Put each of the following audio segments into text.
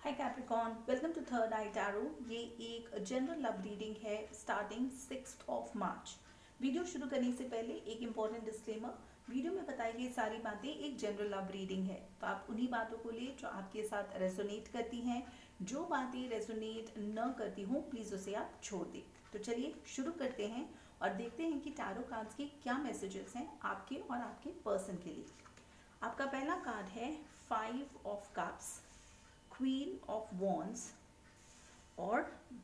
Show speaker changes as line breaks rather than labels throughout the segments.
Hi Capricorn, welcome to third eye tarot. ये एक general love reading है starting 6 March. Video शुरू करने से पहले एक इम्पॉर्टेंट डिस्क्लेमर। वीडियो में बताई गई सारी बातें एक जनरल लव रीडिंग है, तो आप उन्हीं बातों को ले जो आपके साथ रेजोनेट करती हैं। जो बातें रेजोनेट न करती हों प्लीज़ उसे आप छोड़ दें। तो चलिए शुरू करते हैं और देखते हैं कि टैरो कार्ड्स के क्या मैसेजेस हैं आपके और आपके पर्सन के लिए। आपका पहला कार्ड है 5 of cups, queen of wands और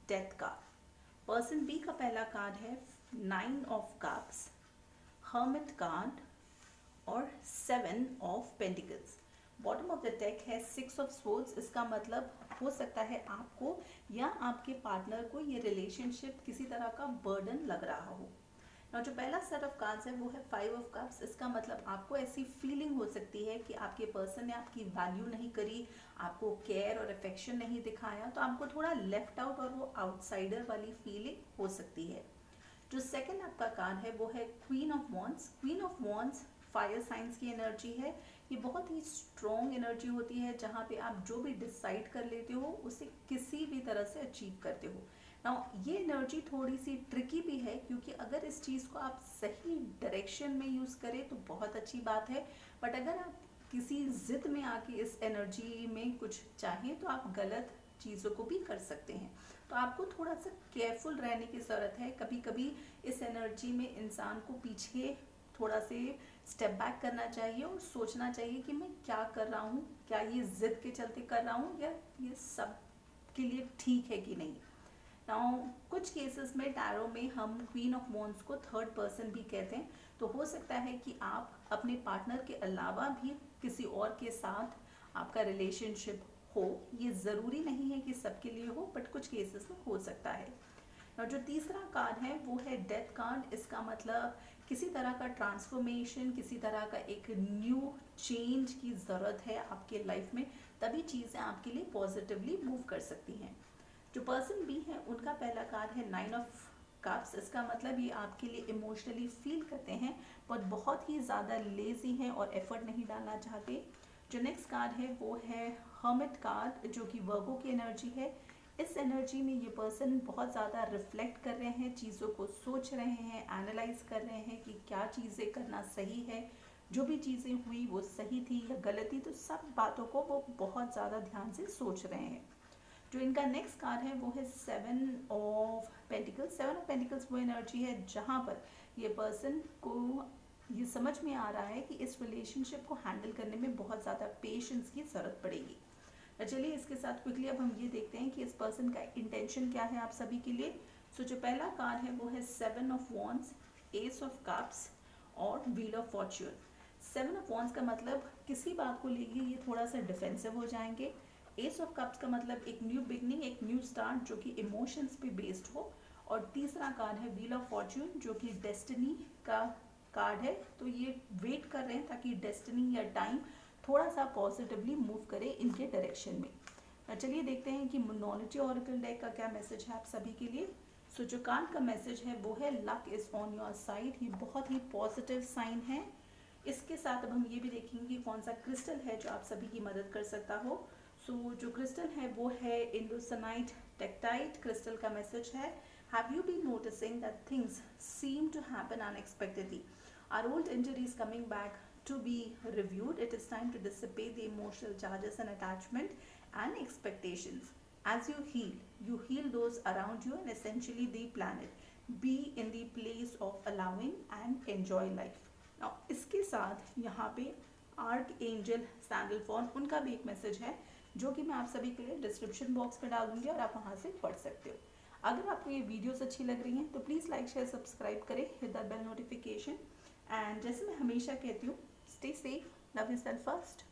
डेथ कार्ड। पर्सन बी का पहला कार्ड है 9 ऑफ कप्स, हर्मिट कार्ड और 7 of pentacles. Bottom of the deck है 6 ऑफ स्वॉर्ड्स। इसका मतलब हो सकता है आपको या आपके पार्टनर को ये रिलेशनशिप किसी तरह का बर्डन लग रहा हो। और जो पहला सेट ऑफ कार्ड्स है वो है 5 ऑफ कप्स। इसका मतलब आपको ऐसी फीलिंग हो सकती है कि आपके पर्सन ने आपकी वैल्यू नहीं करी, आपको केयर और अफेक्शन नहीं दिखाया, तो आपको थोड़ा लेफ्ट आउट और वो आउटसाइडर वाली फीलिंग हो सकती है। जो सेकंड आपका कार्ड है वो है queen of wands. Queen of wands fire science की एनर्जी है। ये बहुत ही स्ट्रॉन्ग एनर्जी होती है जहाँ पे आप जो भी डिसाइड कर लेते हो उसे किसी भी तरह से अचीव करते हो। नाउ ये एनर्जी थोड़ी सी ट्रिकी भी है, क्योंकि अगर इस चीज़ को आप सही डायरेक्शन में यूज़ करें तो बहुत अच्छी बात है, बट अगर आप किसी ज़िद में आके इस एनर्जी में कुछ चाहें तो आप गलत चीज़ों को भी कर सकते हैं। तो आपको थोड़ा सा केयरफुल रहने की ज़रूरत है। कभी कभी इस एनर्जी में इंसान को पीछे थोड़ा से स्टेप बैक करना चाहिए और सोचना चाहिए कि मैं क्या कर रहा हूँ, क्या ये ज़िद के चलते कर रहा हूँ या ये सब के लिए ठीक है कि नहीं। नाउ कुछ केसेस में टैरो में हम क्वीन ऑफ वॉन्ड्स को थर्ड पर्सन भी कहते हैं, तो हो सकता है कि आप अपने पार्टनर के अलावा भी किसी और के साथ आपका रिलेशनशिप हो। ये ज़रूरी नहीं है कि सबके लिए हो, बट कुछ केसेस में हो सकता है। और जो तीसरा कार्ड है वो है डेथ कार्ड। इसका मतलब किसी तरह का ट्रांसफॉर्मेशन, किसी तरह का एक न्यू चेंज की ज़रूरत है आपके लाइफ में, तभी चीज़ें आपके लिए पॉजिटिवली मूव कर सकती हैं। जो पर्सन बी है उनका पहला कार्ड है 9 ऑफ कप्स। इसका मतलब ये आपके लिए इमोशनली फील करते हैं बट बहुत ही ज़्यादा लेजी हैं और एफर्ट नहीं डालना चाहते। जो नेक्स्ट कार्ड है वो है हर्मिट कार्ड, जो कि वर्गो की एनर्जी है। इस एनर्जी में ये पर्सन बहुत ज़्यादा रिफ्लेक्ट कर रहे हैं, चीज़ों को सोच रहे हैं, एनालाइज कर रहे हैं कि क्या चीज़ें करना सही है, जो भी चीज़ें हुई वो सही थी या गलती, तो सब बातों को वो बहुत ज़्यादा ध्यान से सोच रहे हैं। जो इनका नेक्स्ट कार्ड है वो है 7 ऑफ पेंटिकल्स। 7 ऑफ पेंटिकल्स वो एनर्जी है जहाँ पर ये पर्सन को ये समझ में आ रहा है कि इस रिलेशनशिप को हैंडल करने में बहुत ज़्यादा पेशेंस की ज़रूरत पड़ेगी। चलिए इसके साथ क्विकली अब हम ये देखते हैं कि इस पर्सन का इंटेंशन क्या है आप सभी के लिए। सो जो पहला कार्ड है वो है 7 of wands, ace of cups और wheel of fortune. 7 of wands का मतलब किसी बात को लेके ये थोड़ा सा डिफेंसिव हो जाएंगे। एस ऑफ कप्स का मतलब एक न्यू बिगनिंग, एक न्यू स्टार्ट जो कि इमोशंस पे बेस्ड हो। और तीसरा कार्ड है व्हील ऑफ फॉर्च्यून, जो कि डेस्टिनी का कार्ड है। तो ये वेट कर रहे हैं ताकि डेस्टिनी या टाइम थोड़ा सा पॉजिटिवली मूव करे इनके डायरेक्शन में। चलिए देखते हैं कि मोनोलॉजी ऑरेकल डेक का क्या मैसेज है आप सभी के लिए। सो जो कार्ड का मैसेज है वो है luck is on your side. ये बहुत ही पॉजिटिव साइन है। इसके साथ अब हम ये भी देखेंगे कि कौन सा क्रिस्टल है जो आप सभी की मदद कर सकता हो। सो जो क्रिस्टल है वो है इंडोसनाइट टेक्टाइट। क्रिस्टल का मैसेज है have you been noticing that things seem to happen unexpectedly, our old injury is coming back to be reviewed. It is time to dissipate the emotional charges and attachment and expectations. As you heal those around you and essentially the planet. Be in the place of allowing and enjoy life. Now इसके साथ यहाँ पे arc angel सैंडलफॉर्न, उनका भी एक message है जो कि मैं आप सभी के लिए डिस्क्रिप्शन बॉक्स में डाल दूंगी और आप वहाँ से पढ़ सकते हो। अगर आपको ये वीडियोस अच्छी लग रही हैं तो प्लीज़ लाइक शेयर सब्सक्राइब करें, hit the bell notification. And जैसे मैं हमेशा कहती हूँ, stay safe, love yourself first.